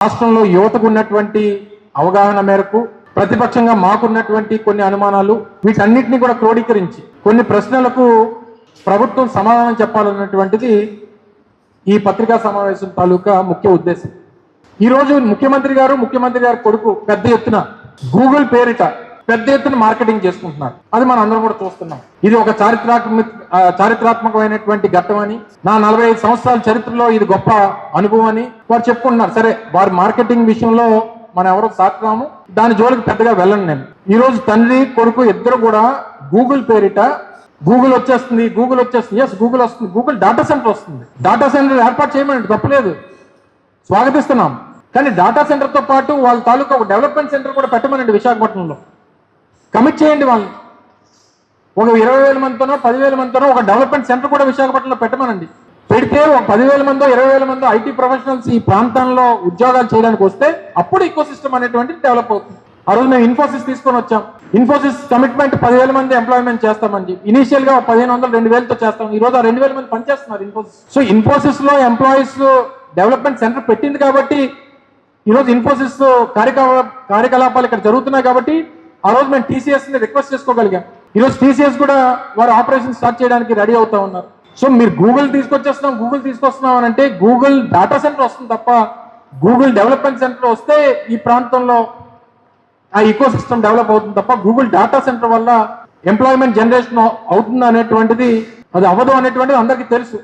రాష్ట్రంలో యువతకు ఉన్నటువంటి అవగాహన మేరకు ప్రతిపక్షంగా మాకున్నటువంటి కొన్ని అనుమానాలు వీటన్నిటిని కూడా క్రోడీకరించి కొన్ని ప్రశ్నలకు ప్రభుత్వం సమాధానం చెప్పాలన్నటువంటిది ఈ పత్రికా సమావేశం తాలూకా ముఖ్య ఉద్దేశం. ఈరోజు ముఖ్యమంత్రి గారి కొడుకు పెద్ద ఎత్తున గూగుల్ పేరిట పెద్ద ఎత్తున మార్కెటింగ్ చేసుకుంటున్నారు. అది మనం అందరం కూడా చూస్తున్నాం. ఇది ఒక చారిత్రాత్మకమైనటువంటి ఘట్టం అని, నా 45 సంవత్సరాల చరిత్రలో ఇది గొప్ప అనుభవం అని వారు చెప్పుకుంటున్నారు. సరే, వారి మార్కెటింగ్ విషయంలో మనం ఎవరో సాకుతాము, దాని జోలికి పెద్దగా వెళ్ళను నేను. ఈ రోజు తండ్రి కొడుకు ఇద్దరు కూడా గూగుల్ పేరిట గూగుల్ వచ్చేస్తుంది. ఎస్, గూగుల్ వస్తుంది. గూగుల్ డేటా సెంటర్ వస్తుంది. డేటా సెంటర్ ఏర్పాటు చేయమని తప్పలేదు, స్వాగతిస్తున్నాం. కానీ డేటా సెంటర్ తో పాటు వాళ్ళ తాలూకా ఒక డెవలప్మెంట్ సెంటర్ కూడా పెట్టమనండి. విశాఖపట్నంలో కమిట్ చేయండి. వాళ్ళు ఒక 20,000 మందితోనో 10,000 మందితోనో ఒక డెవలప్మెంట్ సెంటర్ కూడా విశాఖపట్నంలో పెట్టమనండి. పెడితే ఒక 10,000 మందో 20,000 మందో ఐటీ ప్రొఫెషనల్స్ ఈ ప్రాంతంలో ఉద్యోగాలు చేయడానికి వస్తే అప్పుడు ఈకో సిస్టమ్ అనేటువంటి డెవలప్ అవుతుంది. ఆ రోజు మేము ఇన్ఫోసిస్ తీసుకొని వచ్చాం. ఇన్ఫోసిస్ కమిట్మెంట్ 10,000 మంది ఎంప్లాయ్మెంట్ చేస్తామని ఇనిషియల్ గా 1,500 2,000తో చేస్తాం. ఈ రోజు ఆ 2,000 మంది పనిచేస్తున్నారు ఇన్ఫోసిస్. సో ఇన్ఫోసిస్ లో ఎంప్లాయీస్ డెవలప్మెంట్ సెంటర్ పెట్టింది కాబట్టి ఈరోజు ఇన్ఫోసిస్ కార్యకలాపాలు ఇక్కడ జరుగుతున్నాయి కాబట్టి ఆ రోజు మేము టీసీఎస్ ని రిక్వెస్ట్ చేసుకోగలిగాం. ఈరోజు టీసీఎస్ కూడా వారు ఆపరేషన్ స్టార్ట్ చేయడానికి రెడీ అవుతా ఉన్నారు. సో మీరు గూగుల్ తీసుకొస్తున్నాం అని అంటే గూగుల్ డేటా సెంటర్ వస్తుంది తప్ప గూగుల్ డెవలప్మెంట్ సెంటర్ వస్తే ఈ ప్రాంతంలో ఆ ఈకో సిస్టమ్ డెవలప్ అవుతుంది తప్ప గూగుల్ డేటా సెంటర్ వల్ల ఎంప్లాయ్మెంట్ జనరేషన్ అవుతుంది అనేటువంటిది అది అవ్వదు అనేటువంటిది అందరికీ తెలుసు.